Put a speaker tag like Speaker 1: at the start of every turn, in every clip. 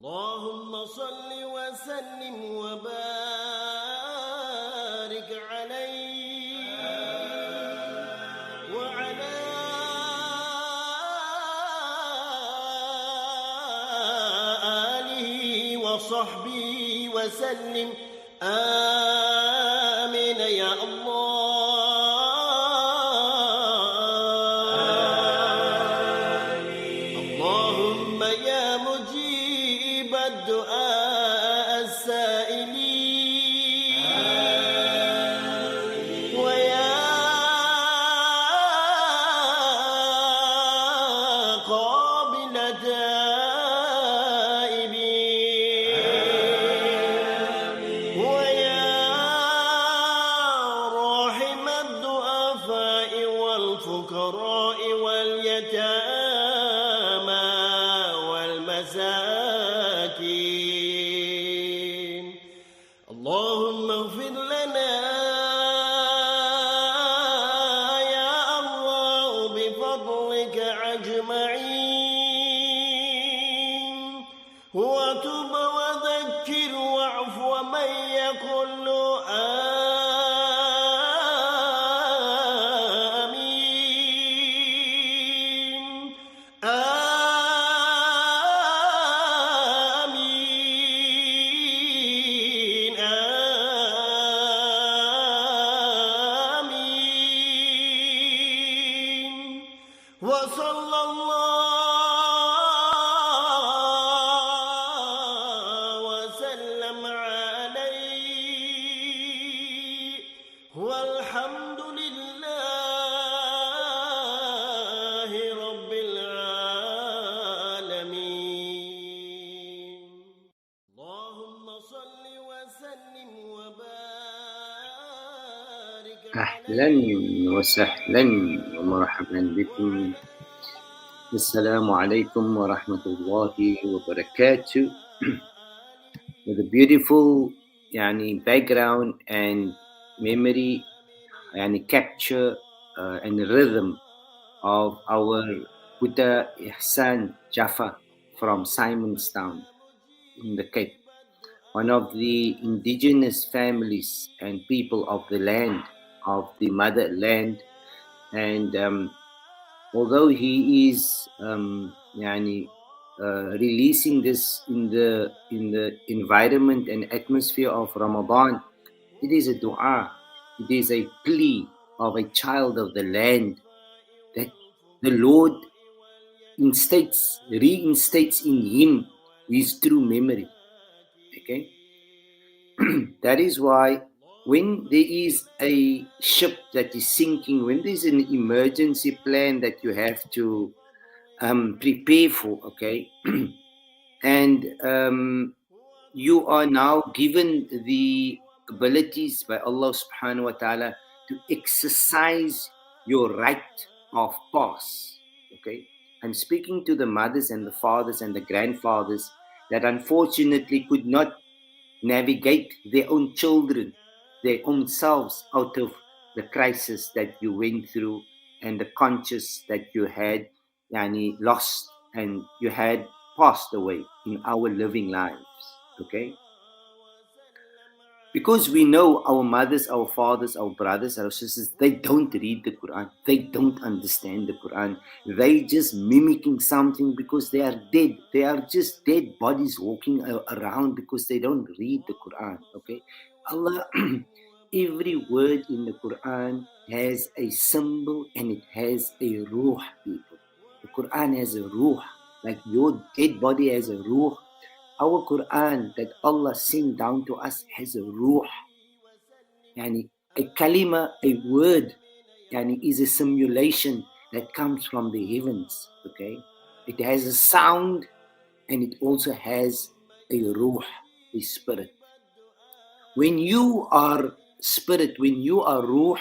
Speaker 1: اللهم صل وسلم وبارك عليه وعلى آله وصحبه وسلم آمين يا الله. اللهم يا مجيب الدعاء السائلين ويا قابل التائبين ويا راحم الضعفاء والفقراء واليتامى والمساكين. اللهم اغفر لنا يا الله بفضلك أجمعين، وتب وذكر واعف ومن يقل آمين آمين آمين. وصلى الله وسلم عليه والحمد لله رب العالمين. اللهم صل وسلم وبارك
Speaker 2: أهلا وسهلا ومرحبا بكم. السلام عليكم ورحمة الله وبركاته. With a beautiful background and memory capture and rhythm of our Buddha Ihsan Jaffa from Simonstown in the Cape, one of the indigenous families and people of the land, of the motherland. And although he is releasing this in the environment and atmosphere of Ramadan, it is a dua, it is a plea of a child of the land that the Lord reinstates in him his true memory. Okay. That is why when there is a ship that is sinking, when there's an emergency plan that you have to prepare for, okay, and you are now given the abilities by Allah subhanahu wa ta'ala to exercise your right of pass, okay. I'm speaking to the mothers and the fathers and the grandfathers that unfortunately could not navigate their own children, their own selves out of the crisis that you went through and the conscious that you had lost and you had passed away in our living lives, okay? Because we know our mothers, our fathers, our brothers, our sisters, they don't read the Quran. They don't understand the Quran. They just mimicking something because they are dead. They are just dead bodies walking around because they don't read the Quran. Okay, Allah, every word in the Quran has a symbol and it has a ruh, people. The Quran has a ruh, like your dead body has a ruh. Our Quran that Allah sent down to us has a ruh. A kalima, a word, is a simulation that comes from the heavens. Okay, it has a sound and it also has a ruh, a spirit. When you are spirit, when you are ruh,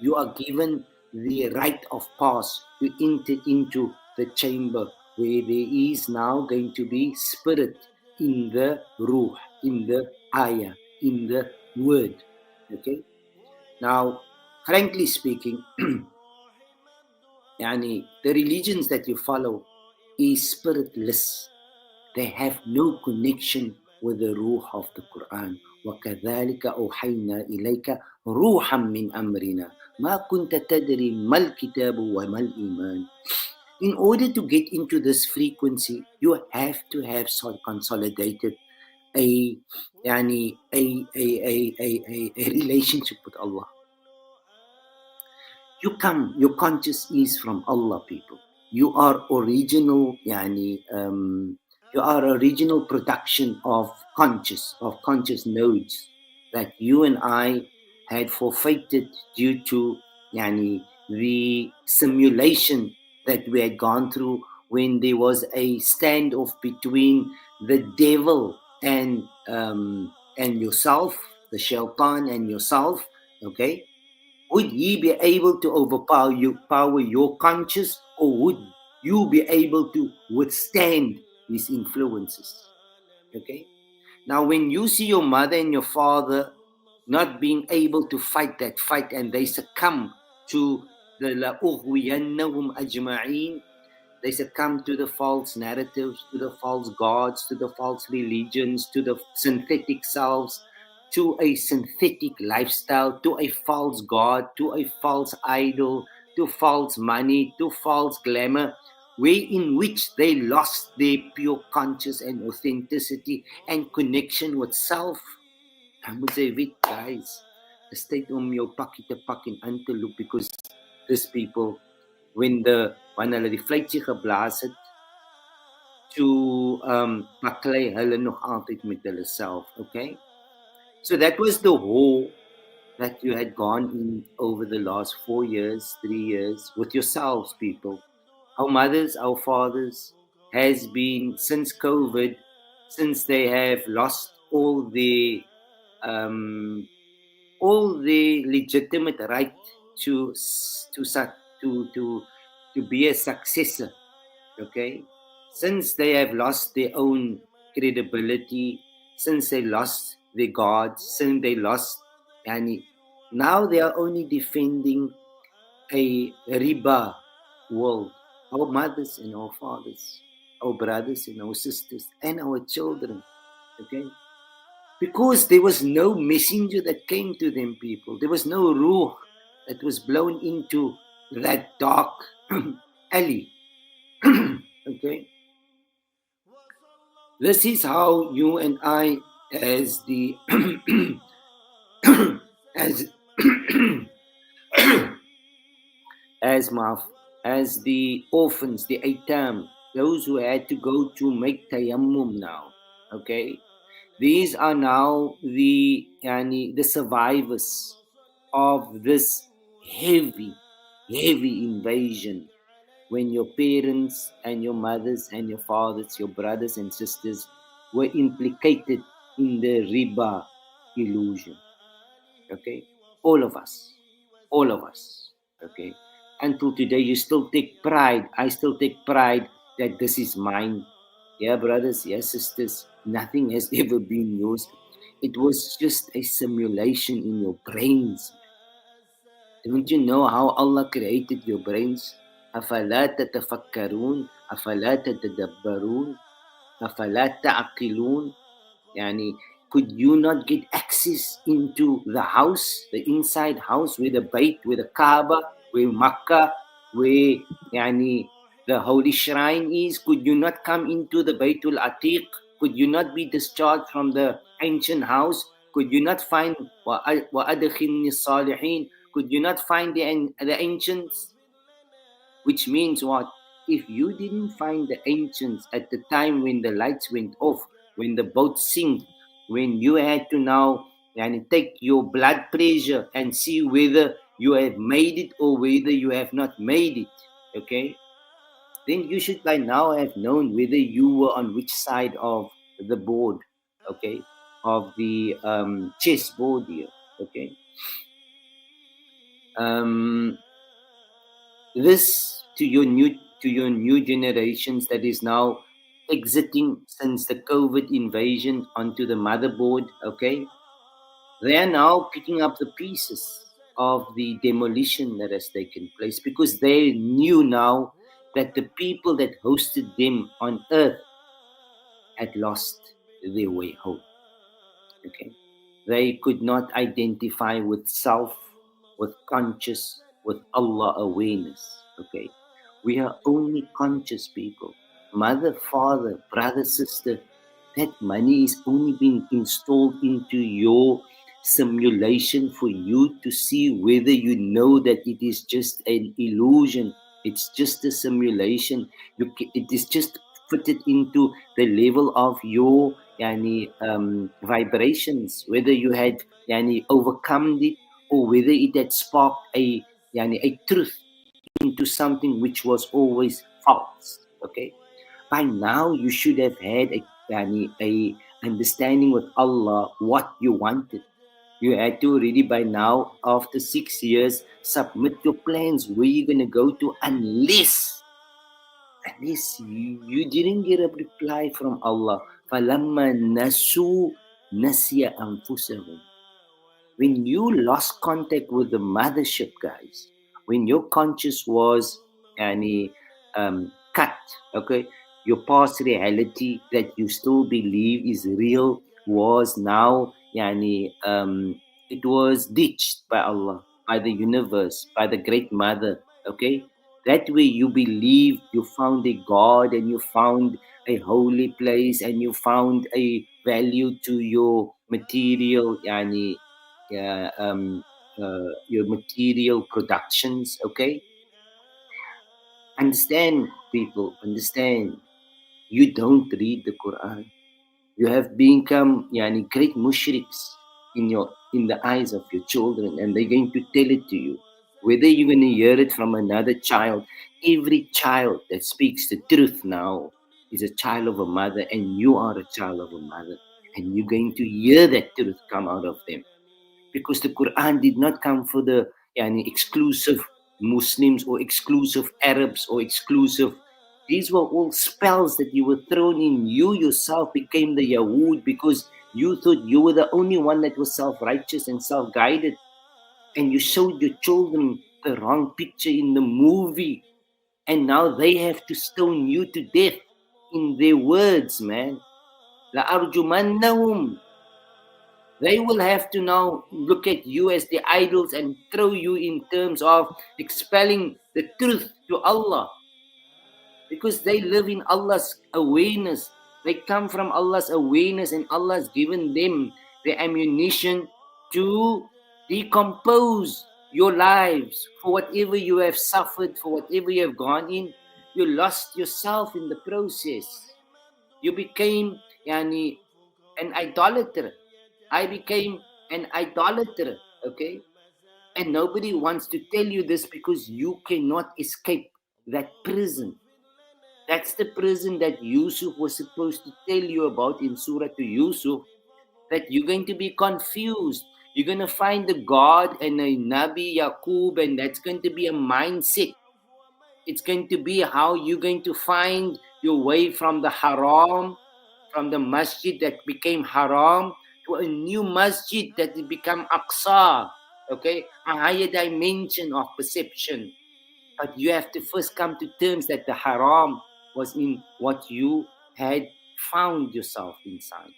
Speaker 2: you are given the right of pass to enter into the chamber where there is now going to be spirit in the ruh, in the ayah, in the word. Okay. Now, frankly speaking, the religions that you follow is spiritless. they have no connection with the ruh of the Quran. وَكَذَلِكَ أَوْحَيْنَا إِلَيْكَ رُوحًا مِّنْ أَمْرِنَا مَا كُنْتَ تَدْرِي مَا الْكِتَابُ وَمَا الْإِيمَانُ. In order to get into this frequency, you have to have consolidated a يعني a relationship with Allah. Your conscious is from Allah, people. You are original you are original production of conscious nodes that you and I had forfeited due to the simulation that we had gone through when there was a standoff between the devil and yourself, the shaitan and yourself, okay? Would ye be able to overpower your conscience, or would you be able to withstand these influences? Okay. Now, when you see your mother and your father not being able to fight that fight and they succumb to the لَأُغْوِيَنَّهُمْ أَجْمَعِينَ, they succumb to the false narratives, to the false gods, to the false religions, to the synthetic selves, to a synthetic lifestyle, to a false god, to a false idol, to false money, to false glamour, way in which they lost their pure conscious and authenticity and connection with self. I would say, guys, stay om jou pakkie te pak en in te loop, because these people, wanneer hulle die fluitjie geblaas het, toe baklei hulle nog altyd met hulle self, okay? So that was the war that you had gone in over the last 4 years, 3 years, with yourselves, people. Our mothers, our fathers, has been, since COVID, since they have lost all the legitimate right to be a successor, okay? Since they have lost their own credibility, since they lost their gods, since they lost, now they are only defending a riba world. Our mothers and our fathers, our brothers and our sisters, and our children, okay? Because there was no messenger that came to them, people. There was no ruh that was blown into that dark alley. Okay? This is how you and I, as the as the orphans, the aitam, those who had to go to make tayammum now, okay? These are now the survivors of this heavy invasion, when your parents and your mothers and your fathers, your brothers and sisters were implicated in the riba illusion. Okay? All of us. Okay? Until today, you still take pride. I still take pride that this is mine. Yeah, brothers, yeah, sisters, nothing has ever been yours. It was just a simulation in your brains. Don't you know how Allah created your brains? أفلا تتفكرون أفلا تتدبرون أفلا تعقلون. Could you not get access into the house, the inside house, where the Bayt, where the Kaaba, where Makkah, where the holy shrine is? Could you not come into the Baytul Atiq? Could you not be discharged from the ancient house? Could you not find وَأَدْخِلْنِي الصَّالِحِينَ? Could you not find the ancients? Which means what? If you didn't find the ancients at the time when the lights went off, when the boat sank, when you had to now take your blood pressure and see whether you have made it or whether you have not made it, okay? Then you should by now have known whether you were on which side of the board, okay? Of the chess board here, okay? This to your new generations that is now exiting since the COVID invasion onto the motherboard, okay? They are now picking up the pieces of the demolition that has taken place, because they knew now that the people that hosted them on earth had lost their way home. Okay, they could not identify with self, with conscious, with Allah awareness. Okay, we are only conscious people. Mother, father, brother, sister, that money is only being installed into your simulation for you to see whether you know that it is just an illusion. It's just a simulation. It is just fitted into the level of your vibrations, whether you had overcome it or whether it had sparked a truth into something which was always false. Okay, by now you should have had a understanding with Allah what you wanted. You had to already by now, after 6 years, submit your plans where you're gonna go to, unless you didn't get a reply from Allah. فَلَمَّا نَسُوا نَسِيَ أَنفُسَهُم. When you lost contact with the mothership, guys, when your conscious was cut, okay, your past reality that you still believe is real was now it was ditched by Allah, by the universe, by the great mother. Okay, that way you believed you found a God and you found a holy place and you found a value to your material your material productions. Okay, understand, people, understand. You don't read the Quran. You have become great mushriks in the eyes of your children, and they're going to tell it to you. Whether you're going to hear it from another child, every child that speaks the truth now is a child of a mother, and you are a child of a mother, and you're going to hear that truth come out of them. Because the Quran did not come for the exclusive Muslims or exclusive Arabs or exclusive. These were all spells that you were thrown in. You yourself became the Yahud because you thought you were the only one that was self-righteous and self-guided. And you showed your children the wrong picture in the movie. And now they have to stone you to death in their words, man. لَأَرْجُمَنَّهُمْ. They will have to now look at you as the idols and throw you in terms of expelling the truth to Allah. Because they live in Allah's awareness. They come from Allah's awareness, and Allah has given them the ammunition to decompose your lives for whatever you have suffered, for whatever you have gone in. You lost yourself in the process. You became an idolater. I became an idolater, okay? And nobody wants to tell you this because you cannot escape that prison. That's the prison that Yusuf was supposed to tell you about in Surah to Yusuf, that you're going to be confused. You're going to find a God and a Nabi Yaqub, and that's going to be a mindset. It's going to be how you're going to find your way from the haram, from the masjid that became haram, to a new masjid that will become Aqsa, okay? A higher dimension of perception. But you have to first come to terms that the haram was in what you had found yourself inside.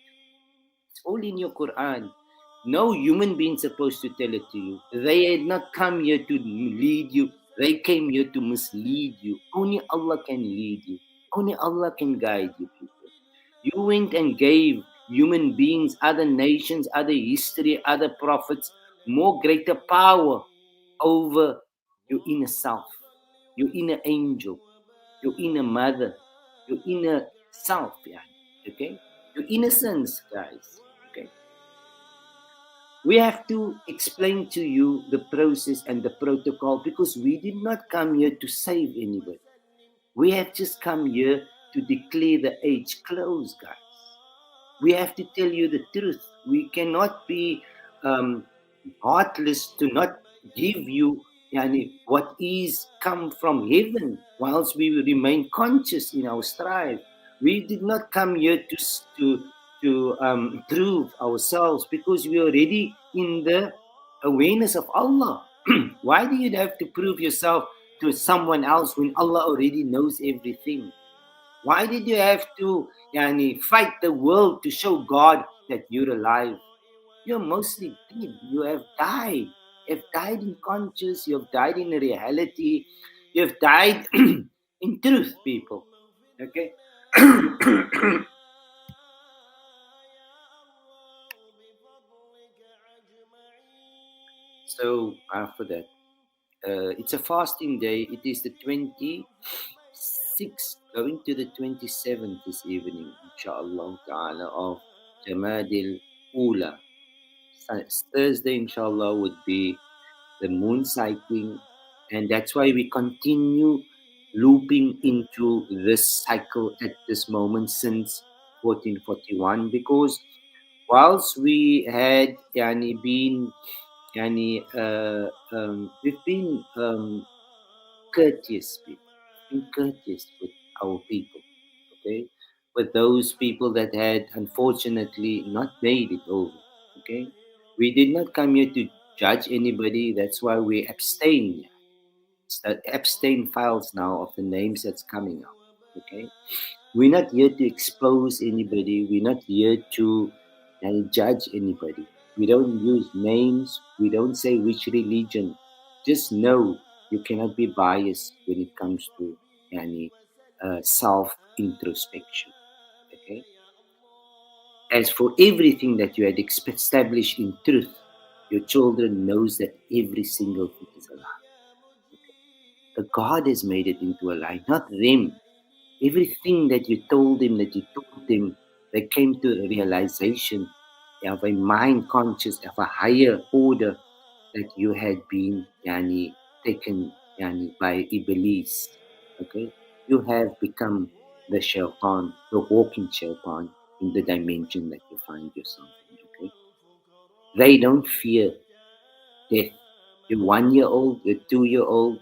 Speaker 2: It's all in your Quran. No human being supposed to tell it to you. They had not come here to lead you. They came here to mislead you. Only Allah can lead you. Only Allah can guide you, people. You went and gave human beings, other nations, other history, other prophets, more greater power over your inner self, your inner angel, your inner mother, your inner self, okay? Your innocence, guys, okay? We have to explain to you the process and the protocol because we did not come here to save anybody. We have just come here to declare the age closed, guys. We have to tell you the truth. We cannot be heartless to not give you what is come from heaven whilst we remain conscious in our strive. We did not come here to prove ourselves because we are already in the awareness of Allah. Why do you have to prove yourself to someone else when Allah already knows everything? Why did you have to fight the world to show God that you're alive? You're mostly dead. You have died. You've died in conscious. You've died in reality. You've died in truth, people. Okay? So, after that, it's a fasting day. It is the 26th, going to the 27th this evening, inshallah ta'ala, of Jamadil Ula. Thursday, inshallah, would be the moon cycling, and that's why we continue looping into this cycle at this moment since 1441, because whilst we had been we've been courteous people, been courteous with our people, okay, with those people that had unfortunately not made it over, okay. We did not come here to judge anybody. That's why we abstain. It's the abstain files now of the names that's coming out, okay. We're not here to expose anybody. We're not here to judge anybody. We don't use names. We don't say which religion. Just know you cannot be biased when it comes to self introspection. Okay. As for everything that you had established in truth, your children knows that every single thing is a lie. Okay? The God has made it into a lie, not them. Everything that you told them, that you taught them, they came to a realization of a mind conscious, of a higher order, that you had been taken by Iblis. Okay? You have become the shaitan, the walking shaitan in the dimension that you find yourself in. Okay? They don't fear death. You're 1 year old, you're 2 year old,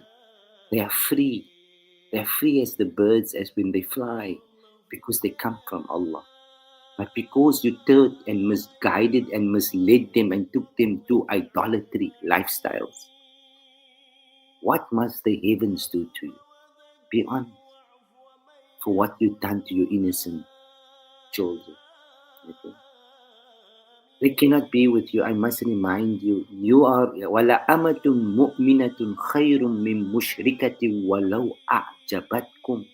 Speaker 2: they are free. They're free as the birds as when they fly, because they come from Allah. But because you turned and misguided and misled them and took them to idolatry lifestyles, what must the heavens do to you? Be honest for what you've done to your innocent children. Okay? They cannot be with you. I must remind you, you are وَلَا أَمَةٌ مُؤْمِنَةٌ خَيْرٌ مِّن مُشْرِكَةٍ وَلَوْ أَعْجَبَتْكُمْ.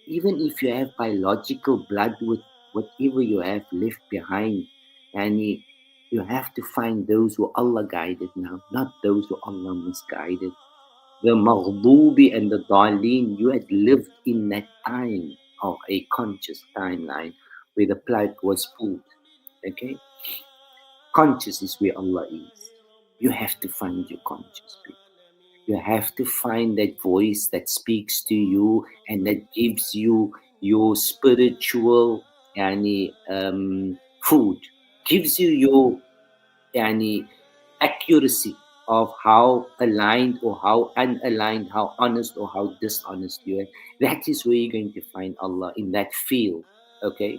Speaker 2: Even if you have biological blood with whatever you have left behind, and you have to find those who Allah guided now, not those who Allah misguided. The Maghdubi and the Dalin, you had lived in that time of a conscious timeline where the plug was pulled. Okay? Conscious is where Allah is. You have to find your conscious people. You have to find that voice that speaks to you and that gives you your spiritual food, gives you your accuracy of how aligned or how unaligned, how honest or how dishonest you are. That is where you're going to find Allah, in that field. Okay?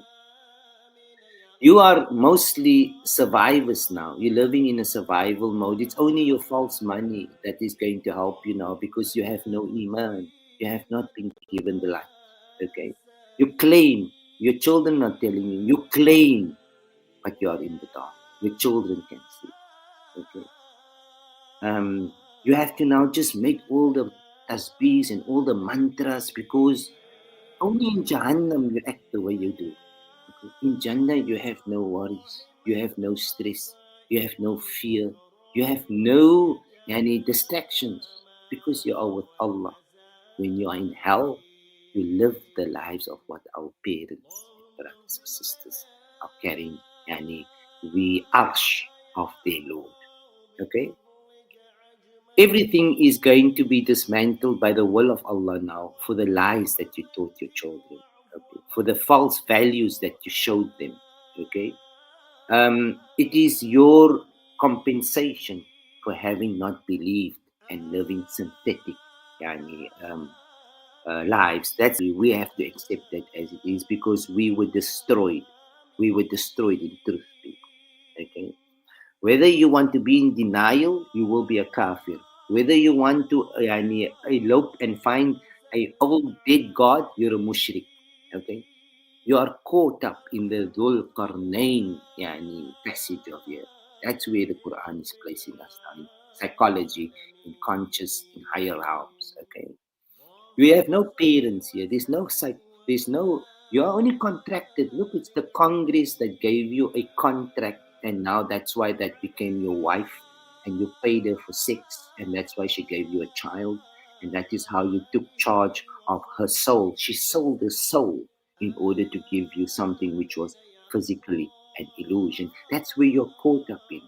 Speaker 2: You are mostly survivors now. You're living in a survival mode. It's only your false money that is going to help you now, because you have no iman. You have not been given the light. Okay? You claim. Your children are telling you. You claim, but you are in the dark. Your children can see. Okay? You have to now just make all the tasbihs and all the mantras, because only in Jahannam you act the way you do. Okay? In Jannah you have no worries, you have no stress, you have no fear, you have no any distractions, because you are with Allah. When you are in hell, you live the lives of what our parents, brothers and sisters are carrying, the arsh of their Lord. Okay? Everything is going to be dismantled by the will of Allah now, for the lies that you taught your children, okay? For the false values that you showed them. Okay, it is your compensation for having not believed and living synthetic lives. That's we have to accept that as it is, because we were destroyed. We were destroyed in truth, people. Okay. Whether you want to be in denial, you will be a kafir. Whether you want to elope and find a old dead god, you're a mushrik. Okay, you are caught up in the Dhul Qarnain passage of here. That's where the Quran is placing us now in psychology, in conscious, in higher realms. Okay, we have no parents here. There's no psych. There's no. You are only contracted. Look, it's the Congress that gave you a contract, and now that's why that became your wife, and you paid her for sex, and that's why she gave you a child, and that is how you took charge of her soul. She sold her soul in order to give you something which was physically an illusion. That's where you're caught up in.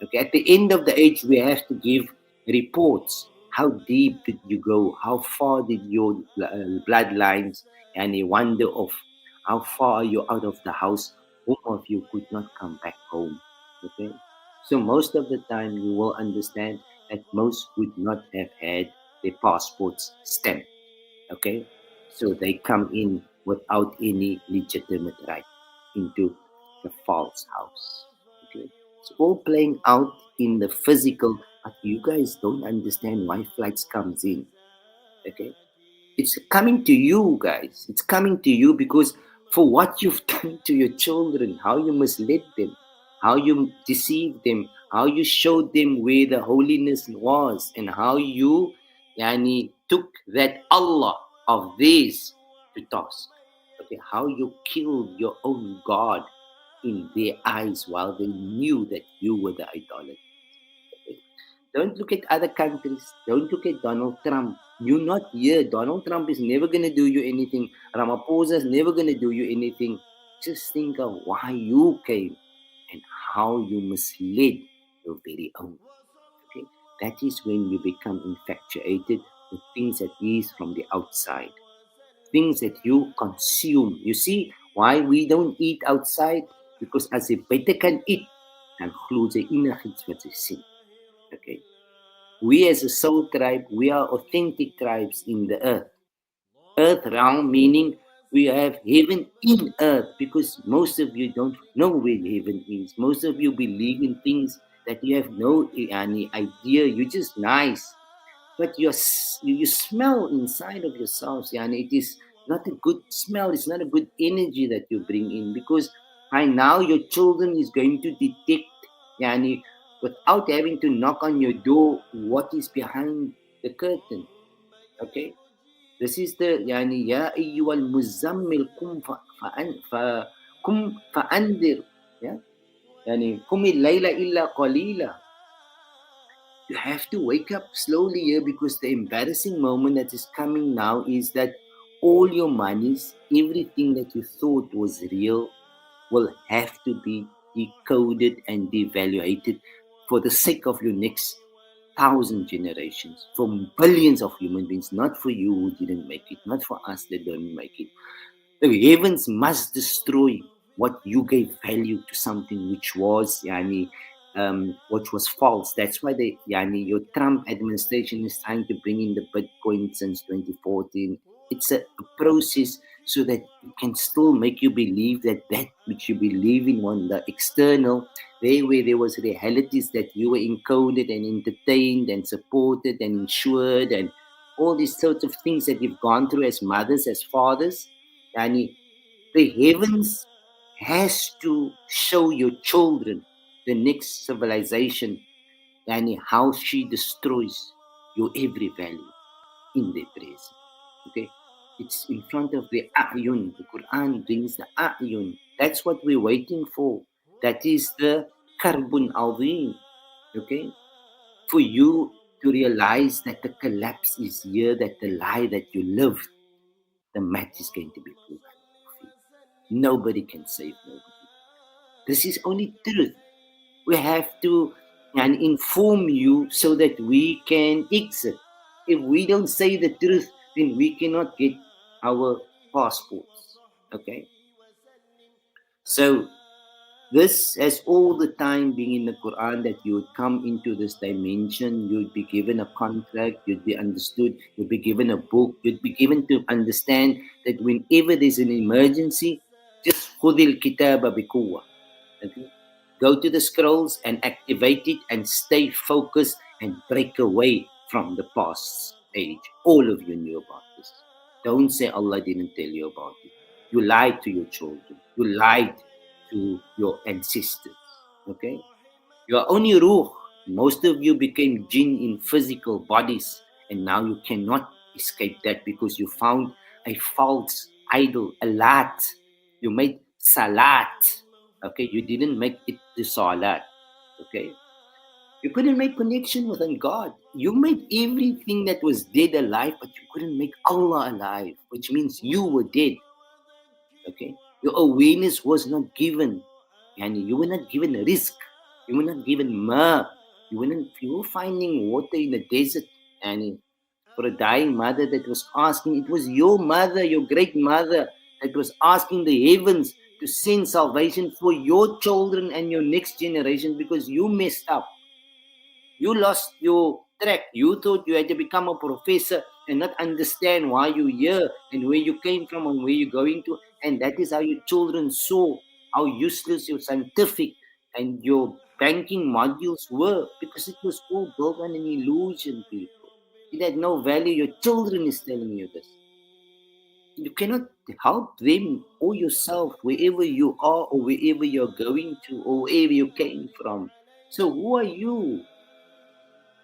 Speaker 2: Okay, at the end of the age, we have to give reports. How deep did you go? How far did your bloodlines and a wonder of how far are you out of the house? Whom of you could not come back home? Okay, so most of the time you will understand that most would not have had their passports stamped. Okay, so they come in without any legitimate right into the false house. Okay, it's all playing out in the physical, but you guys don't understand why flights comes in. Okay, it's coming to you guys. It's coming to you because for what you've done to your children, how you misled them, how you deceived them, how you showed them where the holiness was, and how you took that Allah of theirs to task. Okay, how you killed your own God in their eyes while they knew that you were the idolater. Don't look at other countries. Don't look at Donald Trump. You're not here. Donald Trump is never going to do you anything. Ramaphosa is never going to do you anything. Just think of why you came and how you misled your very own. Okay? That is when you become infatuated with things that is from the outside. Things that you consume. You see why we don't eat outside? Because as a better can eat and glo sy enigiets wat sy sien. Okay. We as a soul tribe, we are authentic tribes in the earth. Earth realm meaning we have heaven in earth because most of you don't know where heaven is. Most of you believe in things that you have no any idea. You're just nice. But you smell inside of yourselves, and it is not a good smell. It's not a good energy that you bring in because by now your children is going to detect, yani, without having to knock on your door, what is behind the curtain. Okay, this is the ya ayyuhal muzammil kum fa'andir, yeah, kum layla illa qalila. You have to wake up slowly here because the embarrassing moment that is coming now is that all your monies, everything that you thought was real, will have to be decoded and devaluated for the sake of your next 1,000 generations, for billions of human beings, not for you who didn't make it, not for us that didn't make it. The heavens must destroy what you gave value to something which was false. That's why your Trump administration is trying to bring in the Bitcoin since 2014. It's a process so that it can still make you believe that which you believe in on the external, where there was realities that you were encoded and entertained and supported and insured and all these sorts of things that you've gone through as mothers, as fathers. Yani, the heavens has to show your children the next civilization, yani how she destroys your every value in their presence. Okay, it's in front of the ayun. The Quran brings the ayun. That's what we're waiting for. That is the karbun azim. Okay, for you to realize that the collapse is here, that the lie that you lived, the mat is going to be proven. Nobody can save nobody. This is only truth. We have to inform you so that we can exit. If we don't say the truth, then we cannot get our passports. Okay? So this has all the time been in the Quran that you would come into this dimension, you'd be given a contract, you'd be understood, you'd be given a book, you'd be given to understand that whenever there's an emergency, just khudil kitaba biquwa. Okay? Go to the scrolls and activate it and stay focused and break away from the past age. All of you knew about this. Don't say Allah didn't tell you about it. You lied to your children. You lied to your ancestors. Okay? You are only ruh. Most of you became jinn in physical bodies, and now you cannot escape that because you found a false idol, a lat. You made salat. Okay, you didn't make it the salat. Okay, you couldn't make connection with God. You made everything that was dead alive, but you couldn't make Allah alive, which means you were dead. Okay, your awareness was not given, and you were not given a risk. You were not given ma. You were finding water in the desert, and for a dying mother that was asking, it was your mother, your great mother, that was asking the heavens to send salvation for your children and your next generation because you messed up. You lost your track. You thought you had to become a professor and not understand why you're here and where you came from and where you're going to. And that is how your children saw how useless your scientific and your banking modules were, because it was all built on an illusion, people. It had no value. Your children is telling you this. You cannot help them or yourself wherever you are or wherever you're going to or wherever you came from. So who are you?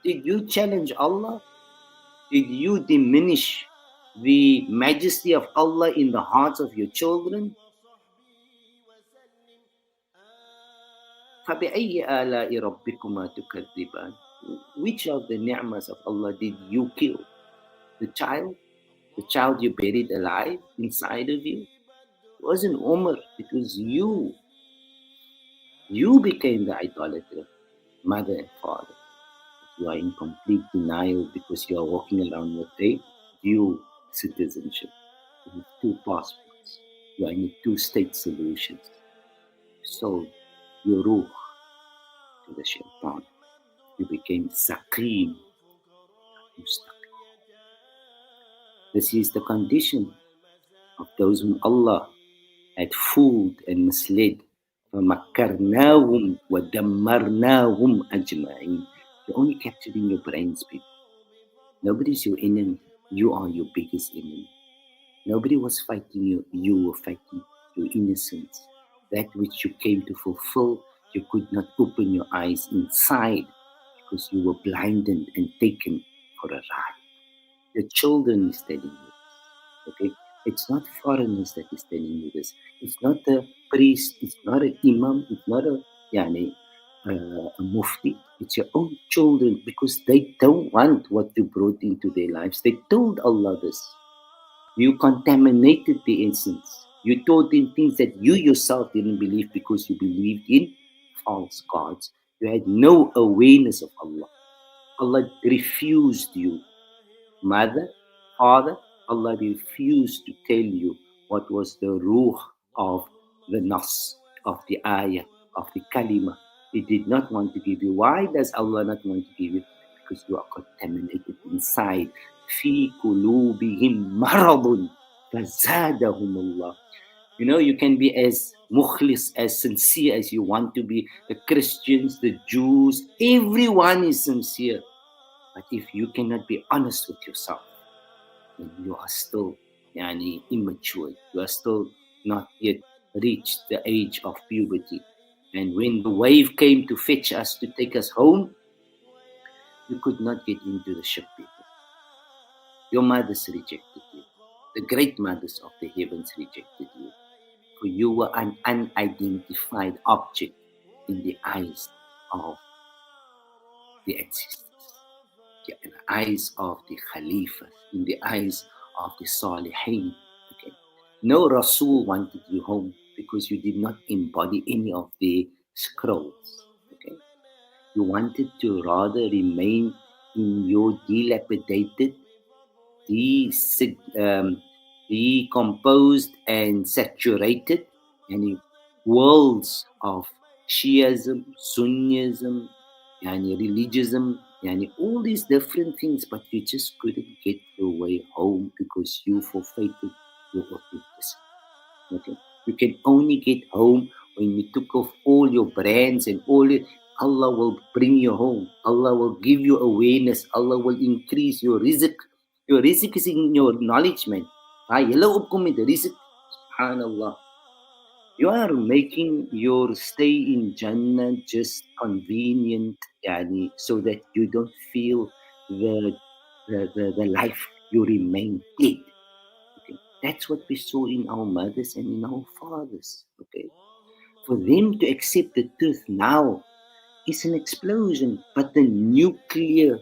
Speaker 2: Did you challenge Allah? Did you diminish the majesty of Allah in the hearts of your children? فَبِأَيِّ آلَاءِ رَبِّكُمَا تُكَذِّبَانِ? Which of the ni'mas of Allah did you kill? The child? The child you buried alive inside of you? It wasn't Umar, it was you. You became the idolater, mother and father. You are in complete denial because you are walking around with a dual citizenship. You have two passports. You are in two-state solutions. So you ruh to the shaitan. You became saqim. This is the condition of those whom Allah had fooled and misled. فَمَكَّرْنَاهُمْ وَدَمَّرْنَاهُمْ أَجْمَعِينَ. You're only capturing your brains, people. Nobody's your enemy. You are your biggest enemy. Nobody was fighting you. You were fighting your innocence. That which you came to fulfill, you could not open your eyes inside because you were blinded and taken for a ride. Your children is telling you this. Okay? It's not foreigners that is telling you this. It's not a priest. It's not an imam. It's not a mufti. It's your own children because they don't want what you brought into their lives. They told Allah this. You contaminated the essence. You taught them things that you yourself didn't believe because you believed in false gods. You had no awareness of Allah. Allah refused you. Mother, father, Allah refused to tell you what was the ruh of the nas, of the ayah, of the kalima. He did not want to give you. Why does Allah not want to give you? Because you are contaminated inside. في قلوبهم مرض فزادهم الله. You know, you can be as mukhlis, as sincere as you want to be. The Christians, the Jews, everyone is sincere. But if you cannot be honest with yourself, then you are still immature. You are still not yet reached the age of puberty. And when the wave came to fetch us, to take us home, you could not get into the ship, people. Your mothers rejected you. The great mothers of the heavens rejected you. For you were an unidentified object in the eyes of the ancestors, in the eyes of the Khalifas, in the eyes of the Salihin. Okay. No Rasul wanted you home because you did not embody any of the scrolls. Okay. You wanted to rather remain in your dilapidated, decomposed and saturated worlds of Shiism, Sunnism, religiousism, all these different things, but you just couldn't get your way home because you forfeited your authenticity. Okay? You can only get home when you took off all your brands and all it. Allah will bring you home. Allah will give you awareness. Allah will increase your rizq. Your rizq is in your knowledge, man. Julle opkom met rizq. Subhanallah. You are making your stay in Jannah just convenient, yani, so that you don't feel the, the life, you remain dead. Okay. That's what we saw in our mothers and in our fathers. Okay. For them to accept the truth now is an explosion, but the nuclear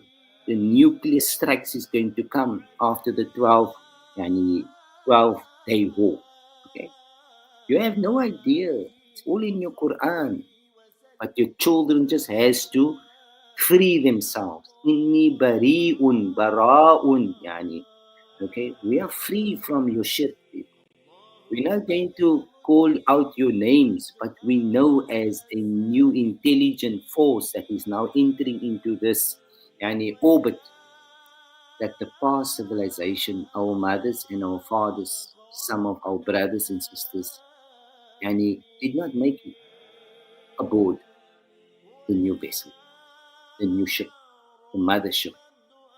Speaker 2: strikes is going to come after the 12, 12-day war. Okay. You have no idea. It's all in your Quran. But your children just has to free themselves. Inni bari'un bara'un. Okay, we are free from your shirk, people. We're not going to call out your names, but we know as a new intelligent force that is now entering into this orbit, that the past civilization, our mothers and our fathers, some of our brothers and sisters, did not make it aboard the new vessel, the new ship, the mothership,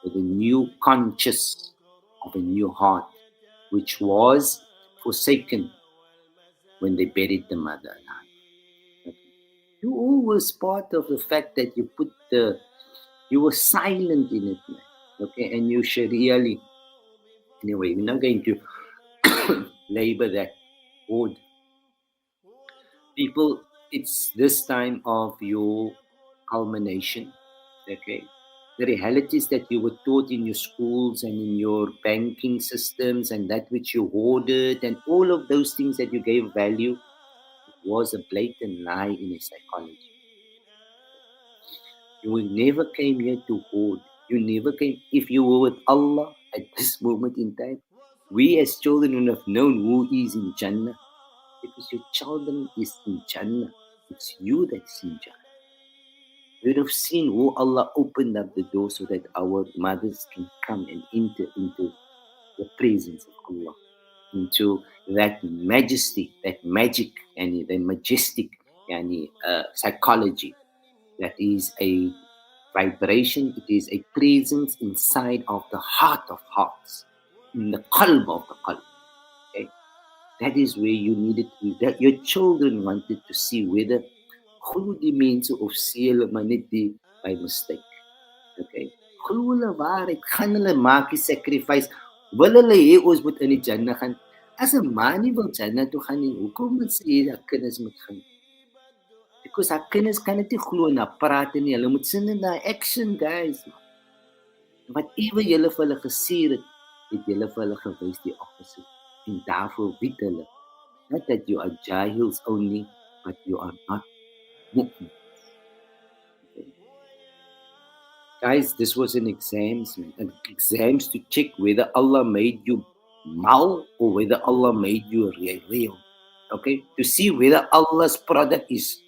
Speaker 2: with a new conscious of a new heart, which was forsaken when they buried the mother alive. Okay. You always part of the fact that you were silent in it, man. Okay, and you should really, anyway, we're not going to labor that word. People, it's this time of your culmination. Okay, the realities that you were taught in your schools and in your banking systems and that which you hoarded and all of those things that you gave value was a blatant lie in a psychology. You never came here to hoard. You never came. If you were with Allah at this moment in time, we as children would have known who is in Jannah, because your children is in Jannah. It's you that's in Jannah. We would have seen how Allah opened up the door so that our mothers can come and enter into the presence of Allah, into that majesty, that magic, and the majestic psychology that is a vibration, it is a presence inside of the heart of hearts, in the qalb of the qalb. Okay? That is where you needed to, that your children wanted to see whether who die mense of see hulle maar net by mistake. Okay? Glo hulle waarheid, gaan hulle maak die sacrifice. Wil hulle hê ons moet in die Jannah gaan? As 'n man nie wil Jannah toe gaan nie, hoekom moet sê dat kinders moet gaan? Because haar kinders kan dit nie glo na praat nie. Hulle moet sin in daai action, guys. Whatever julle vir hulle gesê het julle vir hulle gewys die opposite. En daarvoor weet hulle, not that you are jahils only, but you are not mu'min. Okay. Guys, this was an exams to check whether Allah made you mal or whether Allah made you real. Okay, to see whether Allah's product is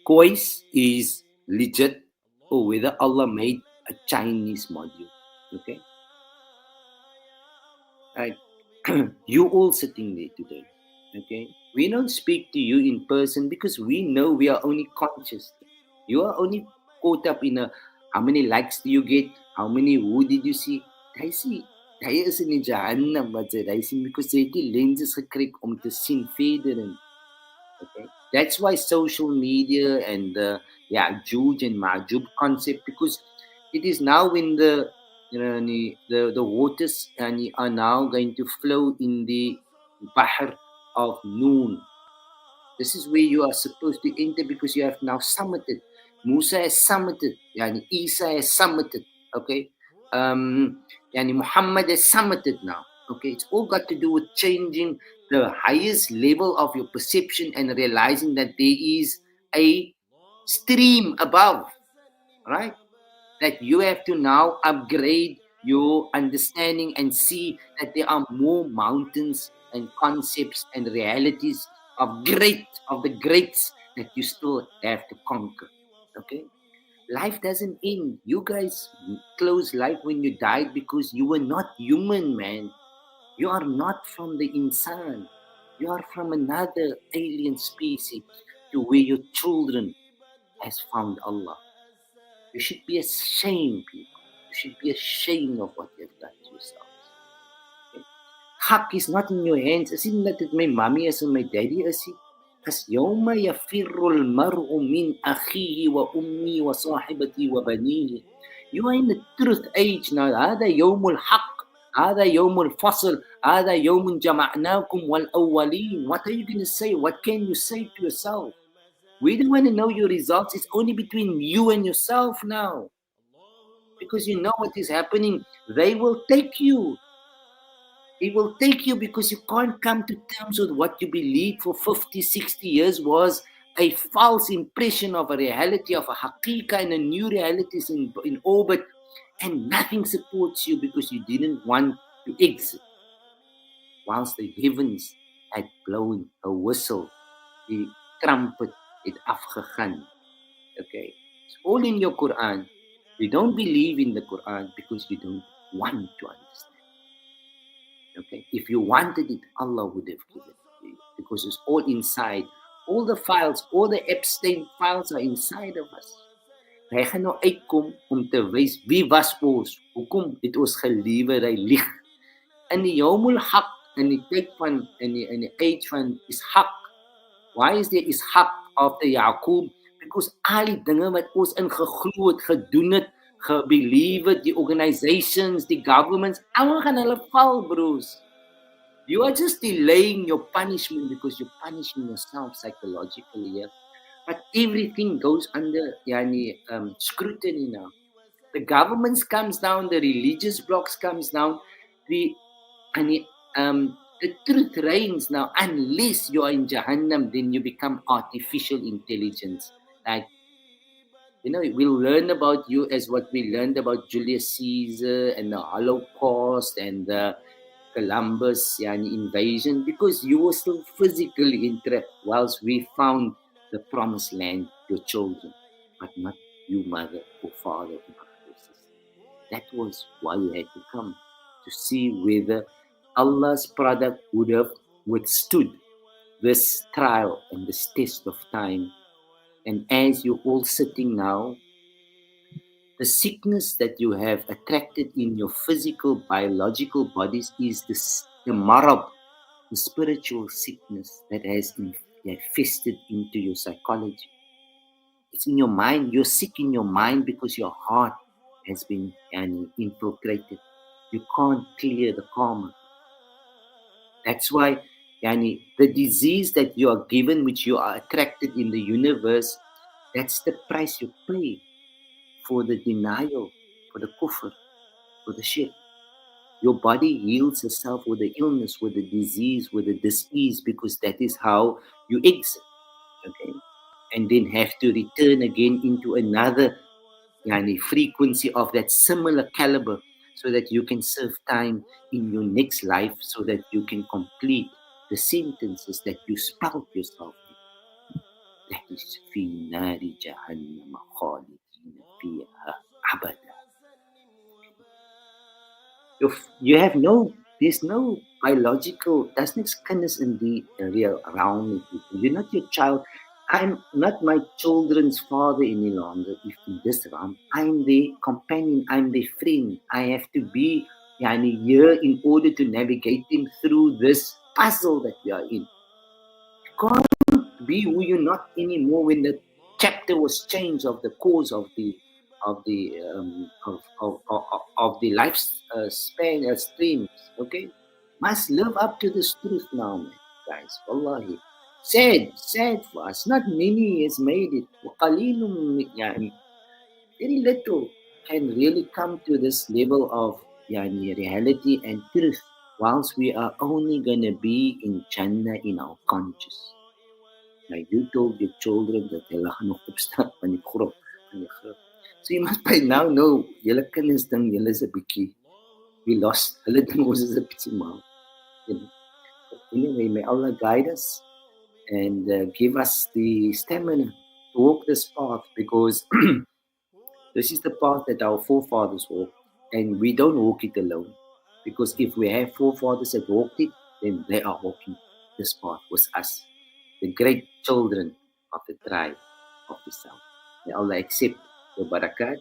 Speaker 2: coins, is legit, or whether Allah made a Chinese module. Okay, you all sitting there today. Okay, we don't speak to you in person because we know we are only conscious. You are only caught up in how many likes do you get, how many who did you see. Hy is in die Jahannam wat hy sien, because hy het die lenses gekry om te sien verder in. Okay, that's why social media and the Juj and Majub concept, because it is now in the waters are now going to flow in the Bahr of Noon. This is where you are supposed to enter, because you have now summited. Musa has summited. Isa has summited. Okay. Muhammad has summited now. Okay. It's all got to do with changing the highest level of your perception and realizing that there is a stream above. Right? That you have to now upgrade your understanding and see that there are more mountains and concepts and realities of the greats that you still have to conquer. Okay? Life doesn't end. You guys close life when you died because you were not human, man. You are not from the insan. You are from another alien species to where your children has found Allah. You should be ashamed, people. You should be ashamed of what you've done to yourselves. Okay? haq is not in your hands. Is it that my mommy is and my daddy is? As yawma yafirru al-mar'u min akhihi wa ummi wa sahibati wa banihi. You are in the truth age now. هذا يوم الحق. هذا يوم الفصل. هذا يوم جمعناكم والأولين. What are you going to say? What can you say to yourself? We don't want to know your results. It's only between you and yourself now. Because you know what is happening. They will take you. It will take you because you can't come to terms with what you believed for 50, 60 years was a false impression of a reality, of a haqiqah, and a new reality is in orbit, and nothing supports you because you didn't want to exit. Whilst the heavens had blown a whistle, the trumpet had afgegaan. Okay, it's all in your Quran. You don't believe in the Quran because you don't want to understand. Okay, if you wanted it, Allah would have given it to you because it's all inside. All the files, all the Epstein files are inside of us. Hy gaan nou uitkom om te wys wie was ons. Hoekom het ons gelewe hy lieg? In die Yawmul Haq, in die tyd van in die age van Ishaq. Why is there Ishaq after Yaqub? Because al die dinge wat ons in geglo het, gedoen het, gebelieve het, die organizations, die governments, almal gaan hulle val, bros. You are just delaying your punishment because you're punishing yourself psychologically, yeah? But everything goes under scrutiny now. The governments comes down, the religious blocks comes down, the truth reigns now. Unless you are in Jahannam, then you become artificial intelligence. Like, you know, we'll learn about you as what we learned about Julius Caesar and the Holocaust and the Columbus invasion, because you were still physically entrapped whilst we found the promised land, your children, but not you, mother or father or brother or sister. That was why you had to come, to see whether Allah's product would have withstood this trial and this test of time. And as you're all sitting now, the sickness that you have attracted in your physical, biological bodies is the marab, the spiritual sickness that has infested into your psychology. It's in your mind. You're sick in your mind because your heart has been infiltrated. You can't clear the karma. That's why the disease that you are given, which you are attracted in the universe, that's the price you pay for the denial, for the kufr, for the shirk. Your body heals itself with the illness, with the disease, with the disease, because that is how you exit, okay? And then have to return again into another frequency of that similar caliber, so that you can serve time in your next life, so that you can complete the sentences that you spout yourself in. That is fi nari jahannam khalidina fiha abada. You have there's no biological, daar's niks kinders in die real around you. You're not your child. I'm not my children's father any longer. If in this round, I'm their companion, I'm their friend. I have to be here in order to navigate them through this puzzle that we are in. You can't be who you're not anymore when the chapter was changed of the cause of the life span streams. Okay, must live up to this truth now, man, guys. Wallahi. Sad for us. Not many has made it. Very little can really come to this level of reality and truth, whilst we are only gonna be in Jannah in our conscious. Like you told your children that hulle gaan nog opstaan van die grot. So you must by now know, julle kinders ding julle is 'n bietjie we lost. Hulle ding ons is 'n bietjie mal. Anyway, may Allah guide us and give us the stamina to walk this path, because this is the path that our forefathers walked, and we don't walk it alone. Because if we have forefathers that walked it, then they are walking this path with us, the great children of the tribe of the South. May Allah accept your barakat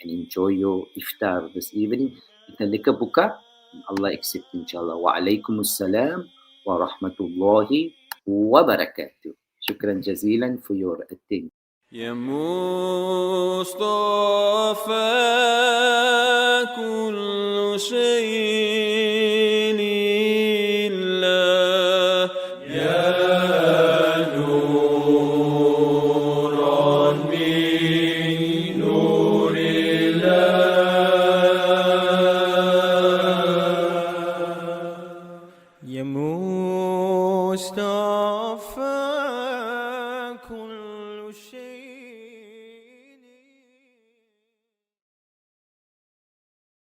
Speaker 2: and enjoy your iftar this evening. Kita lekker buka Allah accept inshallah. Wa alaikum assalam wa rahmatullahi wa barakatuh. Shukran jazilan for your attention.
Speaker 3: يا مصطفى كل شيء